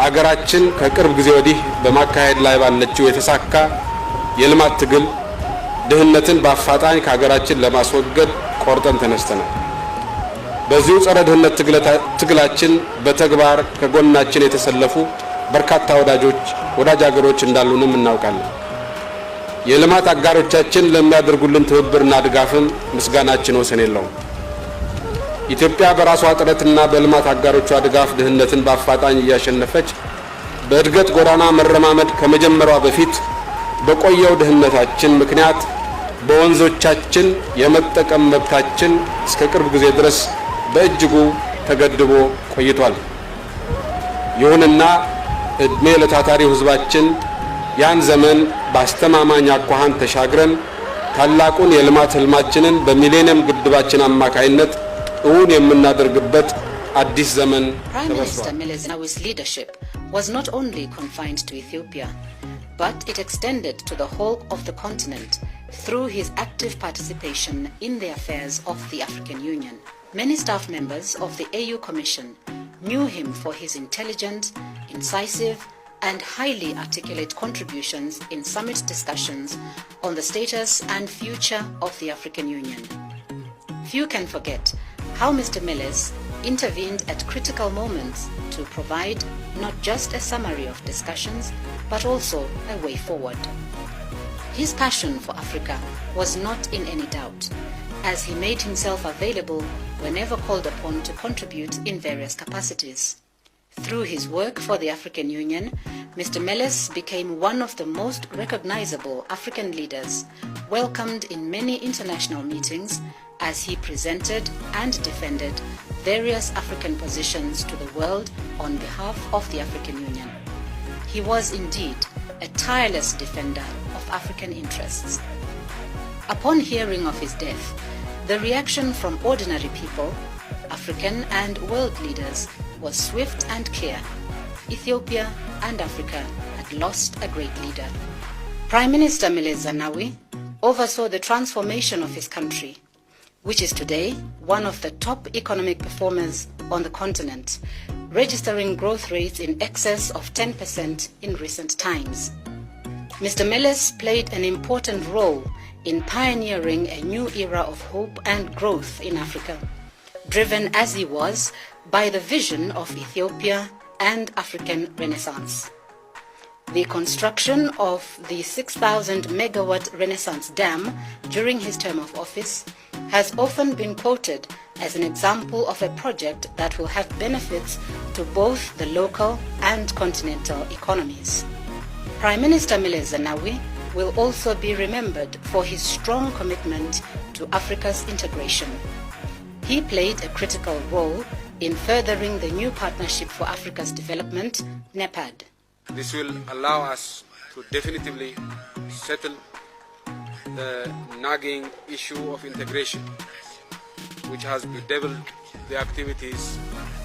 አገራችን ከቅርብ ጊዜ ወዲህ በማካሄድ ላይ ባለችው የተሳካ የልማት ትግል ድህነትን በአፋጣኝ ከሀገራችን ለማስወገድ ቆርጠን ተነስተናል። በዚሁ ጸረ ድህነት ትግላችን በተግባር ከጎናችን የተሰለፉ በርካታ ወዳጅ ሀገሮች እንዳሉንም እናውቃለን። የልማት አጋሮቻችን ለሚያደርጉልን ትብብርና ድጋፍም ምስጋናችን ወሰን የለውም። ኢትዮጵያ በራሷ ጥረትና በልማት አጋሮቿ ድጋፍ ድህነትን በአፋጣኝ እያሸነፈች በእድገት ጎዳና መረማመድ ከመጀመሪያዋ በፊት በቆየው ድህነታችን ምክንያት በወንዞቻችን የመጠቀም መብታችን እስከ ቅርብ ጊዜ ድረስ በእጅጉ ተገድቦ ቆይቷል። ይሁንና እድሜ ለታታሪው ሕዝባችን ያን ዘመን በአስተማማኝ አኳኋን ተሻግረን ታላቁን የልማት ህልማችንን በሚሌኒየም ግድባችን አማካይነት እውን የምናደርግበት አዲስ ዘመን Prime Minister Meles Zenawi's leadership was not only confined to Ethiopia, but it extended to the whole of the continent through his active participation in the affairs of the African Union. Many staff members of the AU Commission knew him for his intelligent, incisive, and highly articulate contributions in summit discussions on the status and future of the African Union. Few can forget how Mr. Meles intervened at critical moments to provide not just a summary of discussions, but also a way forward. His passion for Africa was not in any doubt, as he made himself available whenever called upon to contribute in various capacities. Through his work for the African Union, Mr. Meles became one of the most recognizable African leaders, welcomed in many international meetings as he presented and defended various African positions to the world on behalf of the African Union. He was indeed a tireless defender of African interests. Upon hearing of his death, the reaction from ordinary people, African and world leaders, was swift and clear. Ethiopia and Africa had lost a great leader. Prime Minister Meles Zenawi oversaw the transformation of his country, which is today one of the top economic performers on the continent, registering growth rates in excess of 10% in recent times. Mr. Meles played an important role in pioneering a new era of hope and growth in Africa, driven as he was by the vision of Ethiopia and African Renaissance. The construction of the 6,000 megawatt Renaissance Dam during his term of office has often been quoted as an example of a project that will have benefits to both the local and continental economies. Prime Minister Meles Zenawi will also be remembered for his strong commitment to Africa's integration. He played a critical role in furthering the new Partnership for Africa's Development, NEPAD. This will allow us to definitively settle the nagging issue of integration, which has bedeviled the activities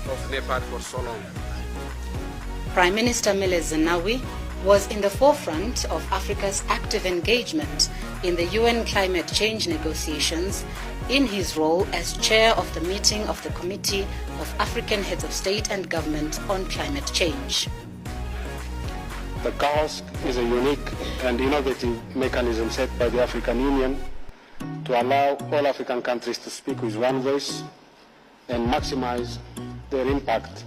of NEPAD for so long. Prime Minister Meles Zenawi was in the forefront of Africa's active engagement in the UN climate change negotiations in his role as chair of the meeting of the Committee of African Heads of State and Government on Climate Change. The CAOSC is a unique and innovative mechanism set by the African Union to allow all African countries to speak with one voice and maximize their impact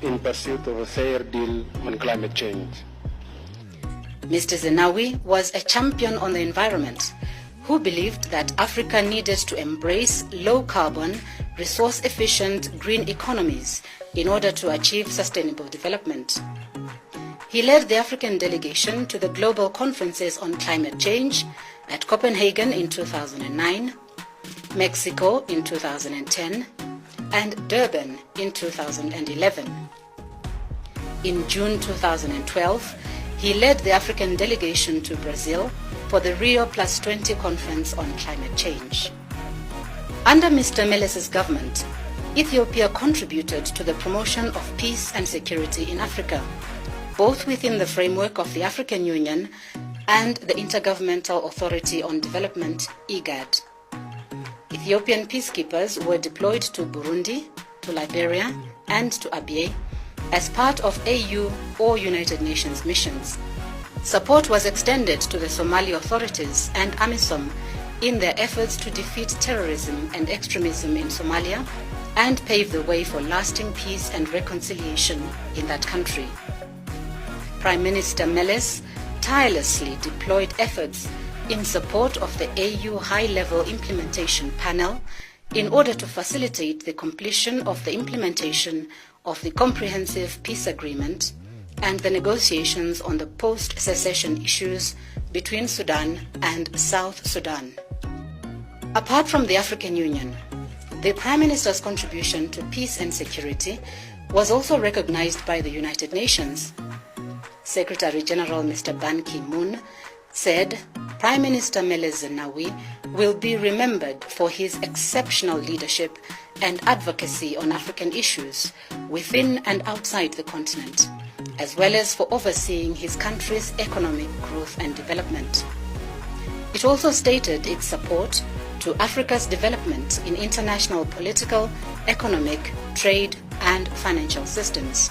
in pursuit of a fair deal on climate change. Mr. Zenawi was a champion on the environment who believed that Africa needed to embrace low-carbon, resource-efficient green economies in order to achieve sustainable development. He led the African delegation to the global conferences on climate change at Copenhagen in 2009, Mexico in 2010, and Durban in 2011. In June 2012, he led the African delegation to Brazil for the Rio +20 conference on climate change. Under Mr. Meles's government, Ethiopia contributed to the promotion of peace and security in Africa, both within the framework of the African Union and the Intergovernmental Authority on Development, IGAD. Ethiopian peacekeepers were deployed to Burundi, to Liberia, and to Abyei as part of AU or United Nations missions. Support was extended to the Somali authorities and AMISOM in their efforts to defeat terrorism and extremism in Somalia and pave the way for lasting peace and reconciliation in that country. Prime Minister Meles tirelessly deployed efforts in support of the AU High-Level Implementation Panel in order to facilitate the completion of the implementation of the Comprehensive Peace Agreement and the negotiations on the post-secession issues between Sudan and South Sudan. Apart from the African Union, the Prime Minister's contribution to peace and security was also recognized by the United Nations. Secretary General Mr. Ban Ki-moon said Prime Minister Meles Zenawi will be remembered for his exceptional leadership and advocacy on African issues within and outside the continent, as well as for overseeing his country's economic growth and development. It also stated its support to Africa's development in international political, economic, trade, and financial systems.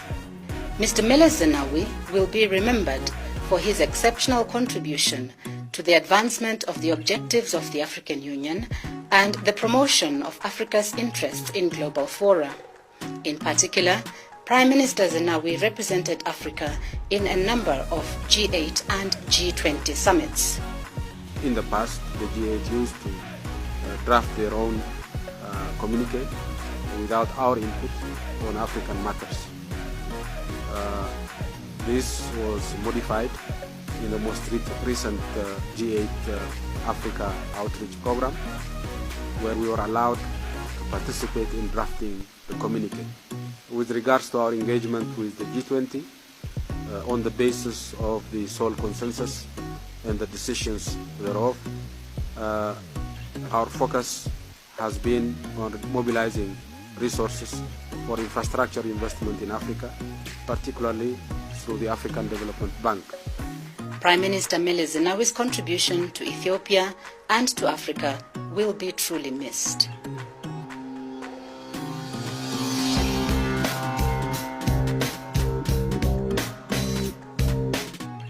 Mr. Meles Zenawi will be remembered for his exceptional contribution to the advancement of the objectives of the African Union and the promotion of Africa's interests in global fora. In particular, Prime Minister Zenawi represented Africa in a number of G8 and G20 summits. In the past, the G8 used to draft their own communique without our input on African matters. This was modified in the most recent G8 Africa outreach program, where we were allowed to participate in drafting the communique. With regards to our engagement with the G20, on the basis of the Seoul Consensus and the decisions thereof, our focus has been on mobilizing resources for infrastructure investment in Africa, particularly through the African Development Bank. Prime Minister Meles Zenawi's contribution to Ethiopia and to Africa will be truly missed.